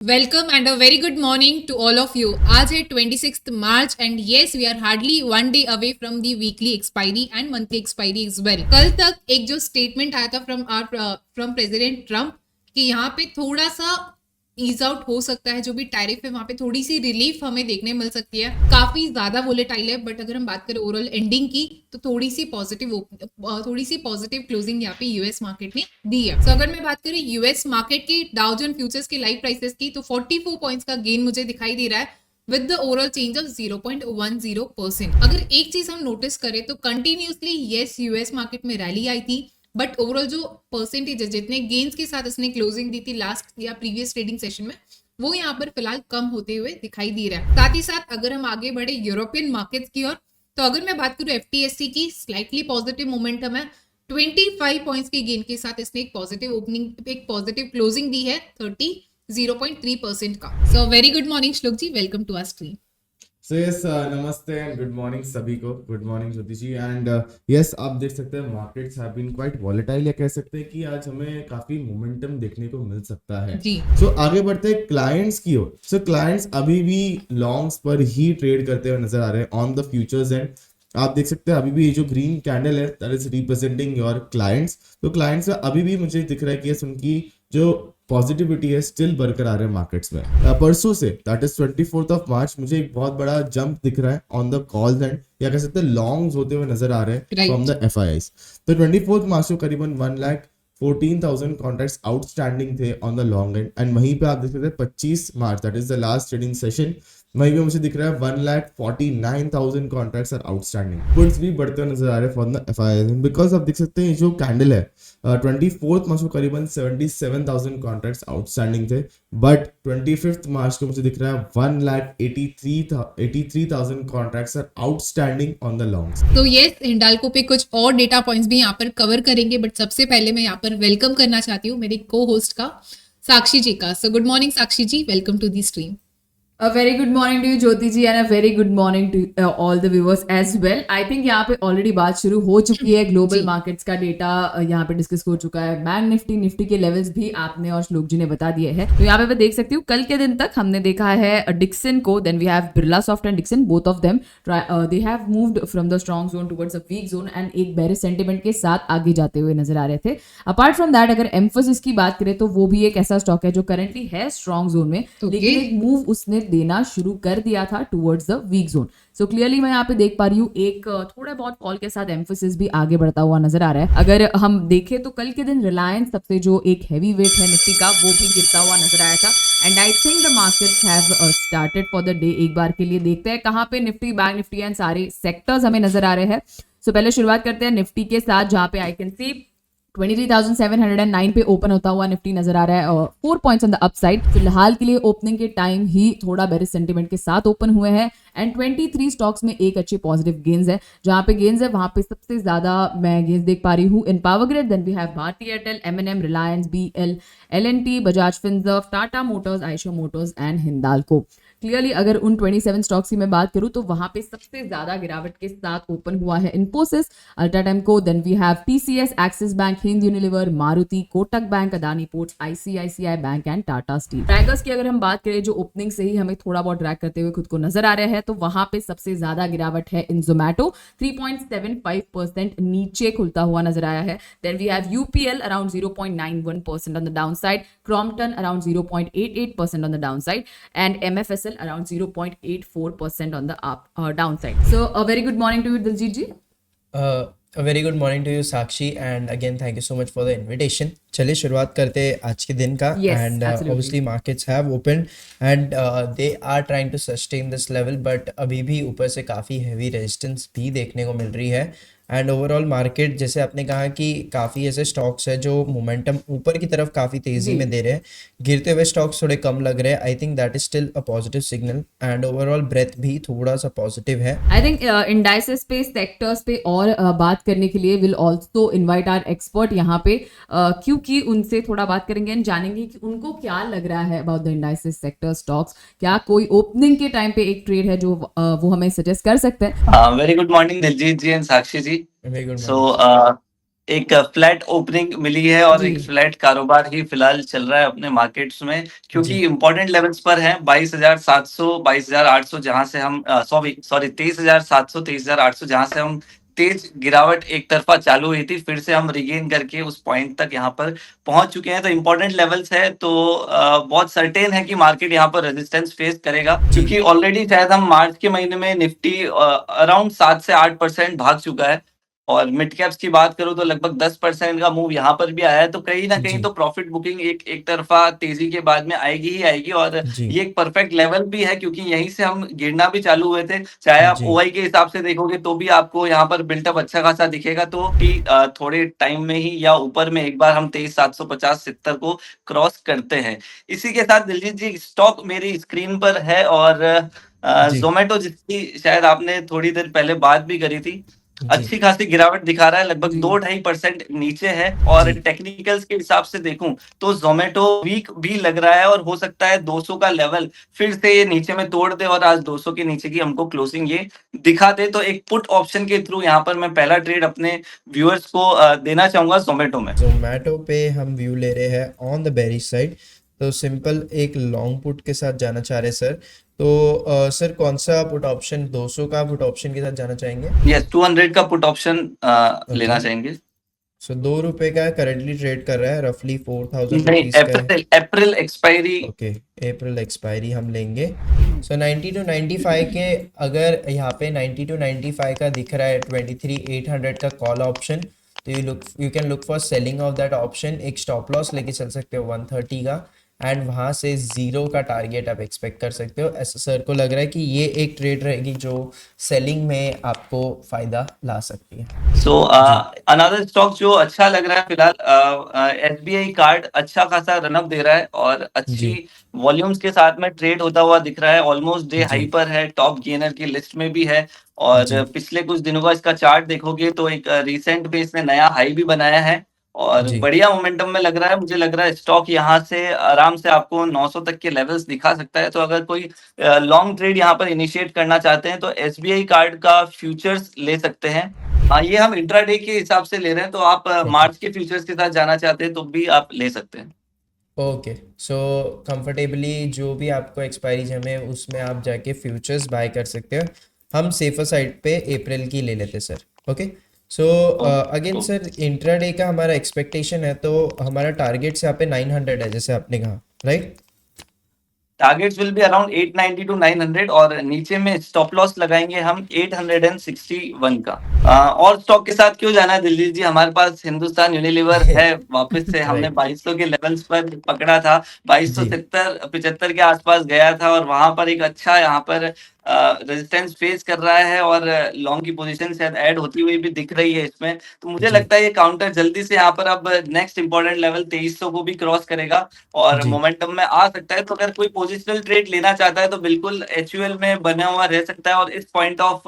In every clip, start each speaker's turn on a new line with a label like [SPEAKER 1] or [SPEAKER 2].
[SPEAKER 1] Welcome and a very good morning to all of you. आज है 26th March and yes we are hardly one day away from the weekly expiry and monthly expiry as well. कल तक एक जो statement आया था from President Trump कि यहाँ पे थोड़ा सा ईज आउट हो सकता है, जो भी टैरिफ है वहां पे थोड़ी सी रिलीफ हमें देखने मिल सकती है। काफी ज्यादा वोलेटाइल है, बट अगर हम बात करें ओवरऑल एंडिंग की तो थोड़ी सी पॉजिटिव क्लोजिंग यहाँ पे यूएस मार्केट ने दी है। So, अगर मैं बात करें यूएस मार्केट की डाउ जोन्स फ्यूचर्स की लाइव प्राइसेस की तो 44 पॉइंट्स का गेन मुझे दिखाई दे रहा है with the overall change of 0.10%। अगर एक चीज हम नोटिस करें तो कंटिन्यूसली येस यूएस मार्केट में रैली आई थी, बट ओवरऑल जो परसेंटेज है, जितने गेन्स के साथ इसने क्लोजिंग दी थी लास्ट या प्रीवियस ट्रेडिंग सेशन में, वो यहाँ पर फिलहाल कम होते हुए दिखाई दे रहा है। साथ ही साथ अगर हम आगे बढ़े यूरोपियन मार्केट्स की ओर, तो अगर मैं बात करूं एफटीएससी की, स्लाइटली पॉजिटिव मोमेंटम है। 25 पॉइंट्स के गेन के साथ इसने एक पॉजिटिव क्लोजिंग दी है 0.3% का। So very good morning Shlok ji, welcome to our stream.
[SPEAKER 2] So yes नमस्ते एंड गुड मॉर्निंग सभी को। Good morning Jyoti ji. And yes आप देख सकते हैं markets have been quite volatile, या कह सकते हैं कि आज हमें काफी मोमेंटम देखने को मिल सकता है
[SPEAKER 1] जी।
[SPEAKER 2] सो आगे बढ़ते हैं क्लाइंट्स की ओर। सो क्लाइंट्स अभी भी लॉन्ग्स पर ही ट्रेड करते हुए नजर आ रहे हैं ऑन द फ्यूचर्स एंड आप देख सकते हैं अभी भी ये जो ग्रीन कैंडल है that is representing your clients. तो क्लाइंट्स का अभी भी मुझे दिख रहा है कि उनकी जो पॉजिटिविटी है स्टिल बरकरार है मार्केट्स में। परसों say that is 24th of March मुझे एक बहुत बड़ा जंप दिख रहा है ऑन द कॉल्स एंड या कह सकते हैं लॉन्ग्स होते हुए नजर आ रहे हैं फ्रॉम द एफआईआईस। तो 24th मार्च को करीबन 1,14,000 कॉन्ट्रैक्ट्स आउटस्टैंडिंग थे on the long and and वहीं पे आप देख सकते हैं 25 मार्च that is the last trading session, वहीं पे मुझे दिख रहा है 1,49,000 कॉन्ट्रैक्ट्स आर आउटस्टैंडिंग। पुट्स भी बढ़ते हुए नजर आ रहे हैं फॉर द एफआईआईस बिकॉज आप देख सकते हैं जो कैंडल है 24th मार्च को करीबन 77,000 कॉन्ट्रैक्ट्स आउटस्टैंडिंग थे, बट 25th मार्च को मुझे दिख रहा है 1,83,000 contracts are outstanding on the longs.
[SPEAKER 1] तो यस, हिंडाल्को पे कुछ और डेटा पॉइंट्स भी यहाँ पर कवर करेंगे, बट सबसे पहले मैं यहाँ पर वेलकम करना चाहती हूँ मेरे को होस्ट का, साक्षी जी का। So good morning Sakshi ji, welcome to the stream.
[SPEAKER 3] A very good morning to you, Jyoti ji, and a very good morning to all the viewers as well. I think यहाँ पे ऑलरेडी बात शुरू हो चुकी है, ग्लोबल मार्केट्स का data यहाँ पे डिस्कस हो चुका है, बैंक निफ्टी के लेवल्स भी आपने और श्लोक जी ने बता दिए हैं। तो यहाँ पे मैं देख सकती हूँ कल के दिन तक हमने देखा है डिक्सन को, then we have Birla soft and Dixon, both of them they have moved from the strong zone towards a weak zone and एक बेरिश सेंटिमेंट के साथ आगे जाते हुए नजर आ रहे थे। अपार्ट फ्रॉम दैट अगर एम्फोसिस की बात करें तो वो भी एक ऐसा स्टॉक है जो करंटली है स्ट्रॉन्ग जोन में, लेकिन एक मूव उसने देना शुरू कर दिया था towards the week zone. So clearly मैं यहाँ पे देख पा रही हूँ एक थोड़ा बहुत कॉल के साथ एम्फोसिस भी आगे बढ़ता हुआ नजर आ रहा है। अगर हम देखें तो कल के दिन रिलायंस सबसे जो एक हैवी वेट है निफ्टी का, वो भी गिरता हुआ नजर आया था and I think the markets have started for the day. एक बार के लिए देखते हैं कहाँ पे निफ्टी, बैंक निफ्टी एंड सारे सेक्टर्स हमें नजर आ रहे हैं। सो पहले शुरुआत करते हैं निफ्टी के साथ, जहाँ पे आई कैन सी 23,709 पे ओपन होता हुआ निफ्टी नजर आ रहा है और 4 पॉइंट्स ऑन द अपसाइड। फिलहाल के लिए ओपनिंग के टाइम ही थोड़ा बेरिश सेंटीमेंट के साथ ओपन हुए हैं एंड 23 स्टॉक्स में एक अच्छे पॉजिटिव गेन्स है। जहां पे गेन्स है वहां पे सबसे ज्यादा मैं गेन्स देख पा रही हूँ in Power Grid, then we have Bharti Airtel, MNM, Reliance, BL, LNT, Bajaj Finserv, Tata Motors, Eicher Motors and Hindalco. Clearly अगर उन 27 स्टॉक्स की मैं बात करूं तो वहां पे सबसे ज्यादा गिरावट के साथ ओपन हुआ है इन्फोसिस, अल्ट्राटेमको, then we have TCS, Axis Bank, Hind Unilever, Maruti, Kotak Bank, Adani Ports, ICICI Bank and Tata Steel. Trackers की अगर हम बात करें जो ओपनिंग से ही हमें थोड़ा बहुत ट्रैक करते हुए खुद को नजर आ रहे हैं, तो वहां पे सबसे ज्यादा गिरावट है इन जोमैटो, 3.75% नीचे खुलता हुआ नजर आया है। Then we have UPL around 0.91% on the down side, Crompton around 0.88% on the down side and MFSL around 0.84% on the downside. So a very good morning to you, Diljit ji.
[SPEAKER 4] A very good morning to you, Sakshi, and again thank you so much for the invitation. चलिए शुरुआत करते हैं आज के दिन का।
[SPEAKER 3] Yes,
[SPEAKER 4] and obviously markets have opened and they are trying to sustain this level, but अभी भी ऊपर से काफ़ी heavy resistance भी देखने को मिल रही है। एंड ओवरऑल मार्केट जैसे आपने कहा कि काफ़ी ऐसे स्टॉक्स है जो मोमेंटम ऊपर की तरफ काफ़ी तेज़ी में दे रहे हैं, गिरते हुए स्टॉक्स थोड़े कम लग रहे हैं। I think that is still a positive signal and overall breadth भी थोड़ा सा पॉजिटिव है।
[SPEAKER 3] आई थिंक इंडाइसेस पे, सेक्टर्स पे और बात करने के लिए will also invite our expert यहाँ पे, क्योंकि उनसे थोड़ा बात करेंगे एंड जानेंगे कि उनको क्या लग रहा है about the indices sector stocks. क्या कोई ओपनिंग के टाइम पे एक ट्रेड है जो वो हमें सजेस्ट कर सकते हैं?
[SPEAKER 5] Very good morning, Diljit ji and Sakshi ji.
[SPEAKER 4] Very good
[SPEAKER 5] So,
[SPEAKER 4] morning.
[SPEAKER 5] एक फ्लैट ओपनिंग मिली है और
[SPEAKER 3] जी।
[SPEAKER 5] एक फ्लैट कारोबार ही फिलहाल चल रहा है अपने मार्केट्स में, क्योंकि
[SPEAKER 4] जी।
[SPEAKER 5] इंपॉर्टेंट लेवल्स पर है 22,700 22,800, जहां से हम सॉरी 23,700 23,800, जहां से हम तेज गिरावट एक तरफा चालू हुई थी, फिर से हम रिगेन करके उस पॉइंट तक यहाँ पर पहुंच चुके हैं। तो इंपॉर्टेंट लेवल्स है, तो बहुत सर्टेन है कि मार्केट यहाँ पर रेजिस्टेंस फेस करेगा, क्योंकि ऑलरेडी शायद हम मार्च के महीने में निफ्टी अराउंड 7 से 8% भाग चुका है, और मिड कैप्स की बात करूं तो लगभग 10% का मूव यहाँ पर भी आया है। तो कहीं ना कहीं
[SPEAKER 4] जी।
[SPEAKER 5] तो प्रॉफिट बुकिंग एक तरफा तेजी के बाद में आएगी ही आएगी, और
[SPEAKER 4] जी।
[SPEAKER 5] ये एक परफेक्ट लेवल भी है, क्योंकि यहीं से हम गिरना भी चालू हुए थे। चाहे आप
[SPEAKER 4] जी।
[SPEAKER 5] ओआई के हिसाब से देखोगे तो भी आपको यहाँ पर बिल्टअप अच्छा खासा दिखेगा, तो कि थोड़े टाइम में ही या ऊपर में एक बार हम 23,750 70 को क्रॉस करते हैं। इसी के साथ दिलजीत जी, स्टॉक मेरी स्क्रीन पर है, और
[SPEAKER 4] जी।
[SPEAKER 5] जोमेटो, जिसकी शायद आपने थोड़ी देर पहले बात भी करी थी,
[SPEAKER 4] जी।
[SPEAKER 5] अच्छी खासी गिरावट दिखा रहा है, लगभग
[SPEAKER 3] जी।
[SPEAKER 5] 2-2.5% नीचे है। और
[SPEAKER 4] जी।
[SPEAKER 5] टेक्निकल्स के हिसाब से देखूं तो जोमेटो वीक भी लग रहा है, और हो सकता है 200 का लेवल फिर से ये नीचे में तोड़ दे और आज 200 के नीचे की हमको क्लोजिंग ये दिखा दे। तो एक पुट ऑप्शन के थ्रू यहाँ पर मैं पहला ट्रेड अपने व्यूअर्स को देना चाहूंगा जोमेटो में।
[SPEAKER 4] जोमेटो पे हम व्यू ले रहे हैं ऑन द बेरिश साइड, तो सिंपल एक लॉन्ग पुट के साथ जाना चाह रहे हैं सर। तो सर कौन सा पुट ऑप्शन, 200 का पुट ऑप्शन के साथ जाना चाहेंगे?
[SPEAKER 5] यस, 200 का पुट ऑप्शन लेना चाहेंगे।
[SPEAKER 4] सो ₹2 का करंटली ट्रेड कर रहा है, रफली 4,000
[SPEAKER 5] नहीं,
[SPEAKER 4] रुपीज का है।
[SPEAKER 5] अप्रैल एक्सपायरी।
[SPEAKER 4] ओके, अप्रैल एक्सपायरी हम लेंगे। सो 90 to 95 के, अगर यहाँ पे 90 to 95 का दिख रहा है 23,800 का कॉल ऑप्शन, तो you can look for selling of that option. एक स्टॉप लॉस लेके चल सकते हो 130 का, एंड वहाँ से 0 का टारगेट आप एक्सपेक्ट कर सकते हो। ऐसा सर को लग रहा है कि ये एक ट्रेड रहेगी जो सेलिंग में आपको फायदा ला सकती है।
[SPEAKER 5] सो अनदर स्टॉक जो अच्छा लग रहा है फिलहाल, एसबीआई कार्ड अच्छा खासा रनअप दे रहा है, और अच्छी
[SPEAKER 4] जी।
[SPEAKER 5] वॉल्यूम्स के साथ में ट्रेड होता हुआ दिख रहा है। ऑलमोस्ट डे
[SPEAKER 4] जी।
[SPEAKER 5] हाई पर है, टॉप गेनर की लिस्ट में भी है, और
[SPEAKER 4] जी।
[SPEAKER 5] पिछले कुछ दिनों का इसका चार्ट देखोगे तो एक रिसेंट में इसने नया हाई भी बनाया है, और
[SPEAKER 4] जी।
[SPEAKER 5] बढ़िया मोमेंटम में लग रहा है। मुझे लग रहा है स्टॉक यहाँ से आराम से आपको 900 तक के लेवल्स दिखा सकता है। तो अगर कोई लॉन्ग ट्रेड यहाँ पर इनिशिएट करना चाहते हैं तो एसबीआई कार्ड का फ्यूचर्स ले सकते हैं। हाँ, ये हम इंट्राडे के हिसाब से ले रहे हैं, तो आप मार्च के फ्यूचर्स के साथ जाना चाहते हैं तो भी आप ले सकते हैं।
[SPEAKER 4] ओके, सो कंफर्टेबली जो भी आपको एक्सपायरी है उसमें आप जाके फ्यूचर्स बाय कर सकते हो। हम सेफर साइड पे अप्रैल की ले लेते sir. Okay, so again sir intraday का हमारा एक्सपेक्टेशन है, तो हमारा टारगेट यहाँ पे 900 है जैसे आपने कहा, right?
[SPEAKER 5] Targets will be around 890 to 900, और नीचे में स्टॉप लॉस लगाएंगे हम 861 का। और स्टॉक के साथ क्यों जाना है दिलजीत जी, हमारे पास हिंदुस्तान यूनिलीवर है। वापस से हमने 2200 के लेवल्स पर पकड़ा था, 2270-75 के आसपास गया था, और वहां पर एक अच्छा यहाँ पर रेजिस्टेंस फेस कर रहा है, और लॉन्ग की पोजीशन शायद ऐड होती हुई भी दिख रही है इसमें। तो मुझे
[SPEAKER 4] जी।
[SPEAKER 5] लगता है ये काउंटर जल्दी से यहाँ पर अब नेक्स्ट इंपॉर्टेंट लेवल 2300 को भी क्रॉस करेगा, और
[SPEAKER 4] जी।
[SPEAKER 5] मोमेंटम में आ सकता है। तो अगर कोई पोजिशनल ट्रेड लेना चाहता है तो बिल्कुल एचयूएल में बना हुआ रह सकता है, और इस पॉइंट ऑफ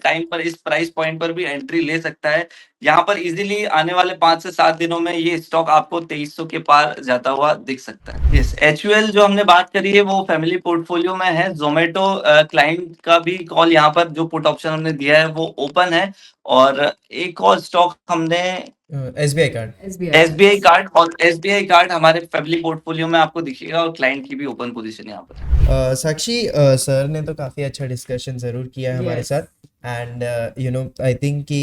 [SPEAKER 5] टाइम पर, इस प्राइस पॉइंट पर भी एंट्री ले सकता है। यहाँ पर इजीली आने वाले 5 से 7 दिनों में ये स्टॉक आपको 2300 के पार जाता हुआ दिख सकता है। यस, एचयूएल जो हमने बात करी है वो फैमिली पोर्टफोलियो में है। जोमेटो क्लाइंट का भी कॉल यहाँ पर जो पुट ऑप्शन हमने दिया है वो ओपन है, और एक और स्टॉक हमने
[SPEAKER 4] एसबीआई कार्ड।
[SPEAKER 5] एसबीआई कार्ड, और एसबीआई कार्ड हमारे फैमिली पोर्टफोलियो में आपको दिखेगा, और क्लाइंट की भी ओपन पोजीशन यहाँ पर।
[SPEAKER 4] साक्षी सर ने तो काफ़ी अच्छा डिस्कशन ज़रूर किया है हमारे
[SPEAKER 3] Yes.
[SPEAKER 4] साथ, and you know I think कि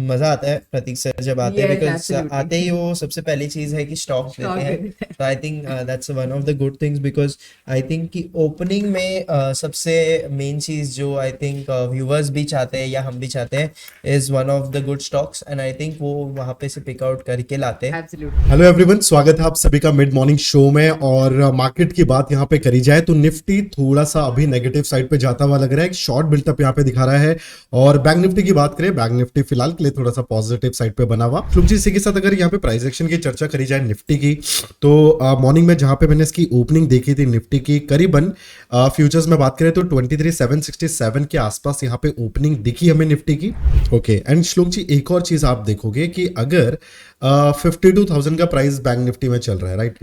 [SPEAKER 4] मज़ा आता है प्रतीक सर जब आते हैं,
[SPEAKER 3] Yes,
[SPEAKER 4] बिकॉज
[SPEAKER 3] absolutely.
[SPEAKER 4] आते ही वो सबसे पहली चीज़ है कि स्टॉक देते हैं। तो I think that's one of the good things, because I think कि ओपनिंग में सबसे मेन चीज़ जो आई थिंक व्यूवर्स भी चाहते हैं या हम भी चाहते हैं is one of the good stocks, and I think वो वहाँ पे से पिक आउट करके लाते हैं।
[SPEAKER 3] Absolutely.
[SPEAKER 2] हेलो एवरीवन, स्वागत है आप सभी का मिड मॉर्निंग शो में। और मार्केट की बात यहाँ पे करी जाए तो निफ्टी थोड़ा सा अभी नेगेटिव साइड पे जाता हुआ लग रहा है, एक शॉर्ट बिल्टअप यहाँ पे दिखा रहा है। और बैंक निफ्टी की बात करें, बैंक निफ्टी फिलहाल के लिए थोड़ा सा पॉजिटिव साइड पे बना हुआ। श्लोक जी, इसी के साथ अगर यहाँ पे प्राइस एक्शन की चर्चा करी जाए निफ्टी की, तो मॉर्निंग में जहाँ पे मैंने इसकी ओपनिंग देखी थी निफ्टी की, करीबन फ्यूचर्स में बात करें तो 23,767 के आसपास यहाँ पे ओपनिंग दिखी हमें निफ्टी की। ओके, एंड श्लोक जी एक और चीज आप देखोगे कि अगर
[SPEAKER 6] 52,000 का प्राइस बैंक निफ्टी में चल रहा है, राइट।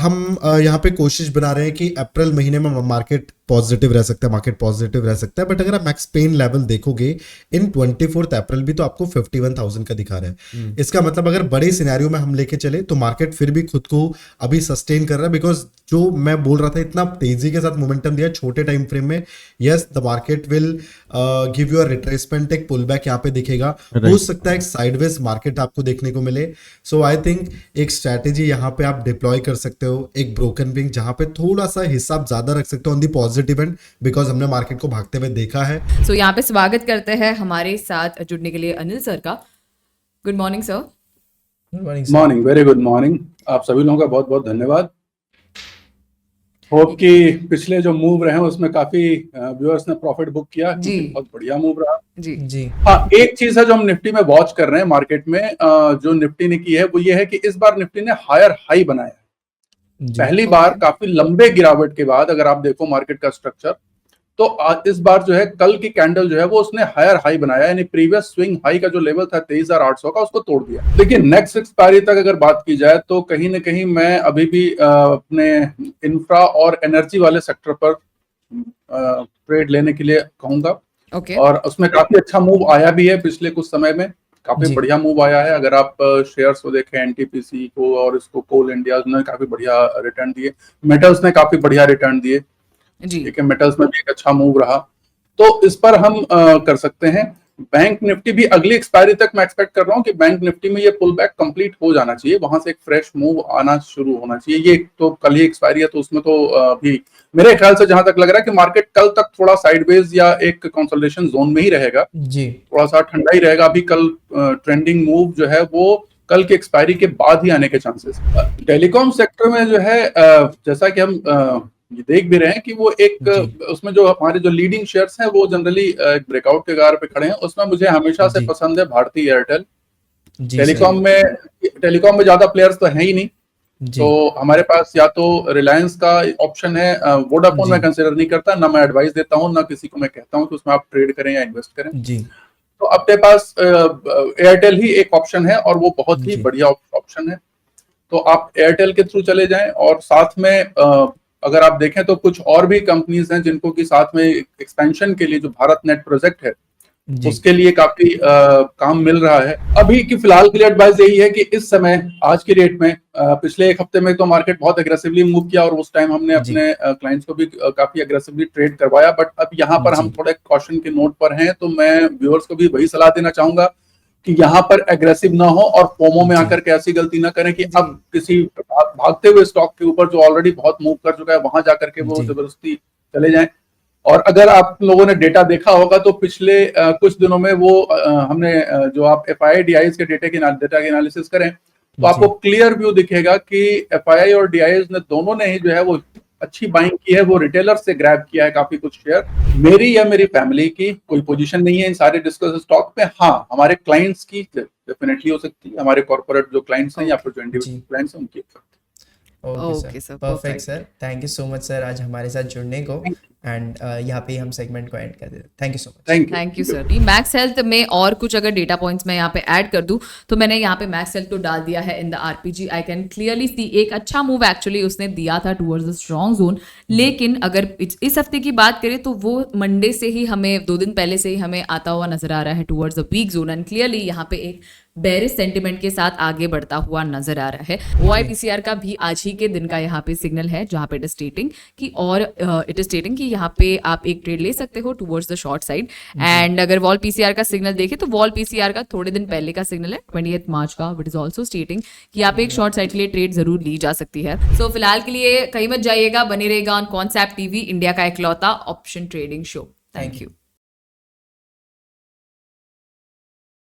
[SPEAKER 6] हम यहाँ पे कोशिश बना रहे हैं कि अप्रैल महीने में मार्केट पॉजिटिव रह सकता है, मार्केट पॉजिटिव रह सकता है, बट अगर आप मैक्स पेन लेवल देखोगे इन 24 अप्रैल भी तो आपको 51,000 का दिखा रहा है। इसका मतलब अगर बड़े सिनेरियो में हम लेके चले तो मार्केट फिर भी खुद को अभी सस्टेन कर रहा है, बिकॉज जो मैं बोल रहा था इतना तेजी के साथ मोमेंटम दिया छोटे टाइम फ्रेम में, yes the market will give you a retracement, एक पुल बैक यहाँ पे दिखेगा, हो सकता है एक साइडवेज मार्केट आपको देखने को मिले। सो आई थिंक एक स्ट्रैटेजी यहाँ पे आप डिप्लॉय कर सकते हो, एक ब्रोकन पिंक जहाँ पे थोड़ा सा हिसाब ज्यादा रख सकते हो on the positive and, because हमने मार्केट को भागते हुए देखा है।
[SPEAKER 3] सो यहाँ पे स्वागत करते हैं हमारे साथ जुड़ने के लिए अनिल सर का। Good morning sir.
[SPEAKER 4] Good morning
[SPEAKER 7] morning, very good morning. आप सभी लोगों का बहुत बहुत धन्यवाद। होप कि पिछले जो मूव रहे हैं उसमें काफी व्यूअर्स ने प्रॉफिट बुक किया
[SPEAKER 3] जी।
[SPEAKER 7] बहुत बढ़िया मूव रहा
[SPEAKER 3] जी
[SPEAKER 4] जी।
[SPEAKER 7] हाँ, एक चीज है जो हम निफ्टी में वॉच कर रहे हैं मार्केट में, जो निफ्टी ने की है वो ये है कि इस बार निफ्टी ने हायर हाई बनाया है। पहली बार काफी लंबे गिरावट के बाद अगर आप देखो मार्केट का स्ट्रक्चर तो इस बार जो है कल की कैंडल जो है वो उसने हायर हाई बनाया, यानी प्रीवियस स्विंग हाई का जो लेवल था 23,800 का उसको तोड़ दिया। लेकिन नेक्स्ट एक्सपायरी तक अगर बात की जाए तो कहीं ना कहीं मैं अभी भी अपने इंफ्रा और एनर्जी वाले सेक्टर पर ट्रेड लेने के लिए कहूंगा।
[SPEAKER 3] ओके।
[SPEAKER 7] और उसमें काफी अच्छा मूव आया भी है पिछले कुछ समय में, काफी बढ़िया मूव आया है। अगर आप शेयर्स को देखें एनटीपीसी को और इसको कोल इंडिया, उन्होंने काफी बढ़िया रिटर्न दिए, मेटल्स ने काफी बढ़िया रिटर्न दिए
[SPEAKER 3] जी।
[SPEAKER 7] ठीक है, मेटल्स में भी एक अच्छा मूव रहा, तो इस पर हम कर सकते हैं। बैंक निफ्टी भी अगली एक्सपायरी तक मैं एक्सपेक्ट कर रहा हूं कि बैंक निफ्टी में ये पुल बैक कंप्लीट हो जाना चाहिए, वहां से एक फ्रेश मूव आना शुरू होना चाहिए। ये तो कल ही एक्सपायरी है तो उसमें तो भी मेरे ख्याल से जहां तक लग रहा है कि मार्केट कल तक थोड़ा साइडवेज या एक कंसोलिडेशन जोन में ही रहेगा
[SPEAKER 4] जी।
[SPEAKER 7] थोड़ा सा ठंडा ही रहेगा। अभी कल ट्रेंडिंग मूव जो है वो कल की एक्सपायरी के बाद ही आने के चांसेस। टेलीकॉम सेक्टर में जो है जैसा कि हम ये देख भी रहे हैं कि वो एक उसमें जो हमारे जो लीडिंग शेयर्स हैं वो जनरली एक ब्रेकआउट के गार पे खड़े हैं। उसमें मुझे हमेशा से पसंद है भारती एयरटेल। टेलीकॉम में ज्यादा प्लेयर्स तो है ही नहीं, तो हमारे पास या तो रिलायंस का ऑप्शन है, वोडाफोन मैं कंसिडर नहीं करता, ना मैं एडवाइस देता हूँ ना किसी को मैं कहता हूँ कि उसमें आप ट्रेड करें या इन्वेस्ट करें जी। तो अपने पास एयरटेल ही एक ऑप्शन है और वो बहुत ही बढ़िया ऑप्शन है, तो आप एयरटेल के थ्रू चले जाएं। और साथ में अगर आप देखें तो कुछ और भी कंपनीज हैं जिनको कि साथ में एक्सपेंशन के लिए जो भारत नेट प्रोजेक्ट है उसके लिए काफी काम मिल रहा है। अभी की फिलहाल के लिए एडवाइस यही है कि इस समय आज की रेट में पिछले एक हफ्ते में तो मार्केट बहुत एग्रेसिवली मूव किया और उस टाइम हमने अपने क्लाइंट्स को भी काफी एग्रेसिवली ट्रेड करवाया, बट अब यहाँ पर हम थोड़े कॉशन के नोट पर हैं, तो मैं व्यूअर्स को भी वही सलाह देना चाहूंगा कि यहाँ पर एग्रेसिव ना हो और फोमो में आकर के ऐसी गलती ना करें कि अब किसी भागते हुए स्टॉक के ऊपर जो ऑलरेडी बहुत मूव कर चुका है वहां जाकर के वो जबरदस्ती चले जाएं। और अगर आप लोगों ने डेटा देखा होगा तो पिछले कुछ दिनों में वो हमने जो आप एफआईआई डीआईज के डेटा के एनालिसिस करें तो आपको क्लियर व्यू दिखेगा कि एफआईआई और डीआईज ने दोनों ने ही जो है वो अच्छी बाइंग की है, वो रिटेलर से ग्रैब किया है काफी कुछ शेयर। मेरी या मेरी फैमिली की कोई पोजीशन नहीं है इन सारे डिस्कस स्टॉक पे। हाँ, हमारे क्लाइंट्स की डेफिनेटली हो सकती है, हमारे कॉर्पोरेट जो क्लाइंट्स हैं या फिर जो इंडिविजुअल क्लाइंट्स हैं उनकी हो सकती है।
[SPEAKER 4] Okay sir, perfect sir, thank you so much sir आज हमारे साथ जुड़ने को, एंड यहाँ पे हम सेगमेंट को एंड कर देते हैं। Thank you so much.
[SPEAKER 3] Thank you sir. Max health में और कुछ अगर डेटा पॉइंट्स मैं यहाँ पे ऐड कर दूं तो मैंने यहाँ पे मैक्स हेल्थ को डाल दिया है in the RPG. I can clearly see एक अच्छा मूव एक्चुअली उसने दिया था टुवर्ड्स द स्ट्रॉन्ग जोन, लेकिन अगर इस हफ्ते की बात करें तो वो मंडे से ही हमें 2 दिन पहले से ही हमें आता हुआ नजर आ रहा है towards the week zone, and clearly यहाँ पे एक बेरिश सेंटिमेंट के साथ आगे बढ़ता हुआ नजर आ रहा है। OIPCR का भी आज ही के दिन का यहाँ पे सिग्नल है जहाँ पे इट इज स्टेटिंग कि यहाँ पे आप एक ट्रेड ले सकते हो towards the short side. And अगर वॉल पीसीआर का सिग्नल देखें तो वॉल पीसीआर का थोड़े दिन पहले का सिग्नल है 28 मार्च का, विच इज ऑल्सो स्टेटिंग कि आप एक शॉर्ट साइड के लिए ट्रेड जरूर ली जा सकती है। सो फिलहाल के लिए कहीं मत जाइएगा, बने रहेगा ऑन कॉन्सेप्ट टीवी, इंडिया का इकलौता option trading show. Thank you.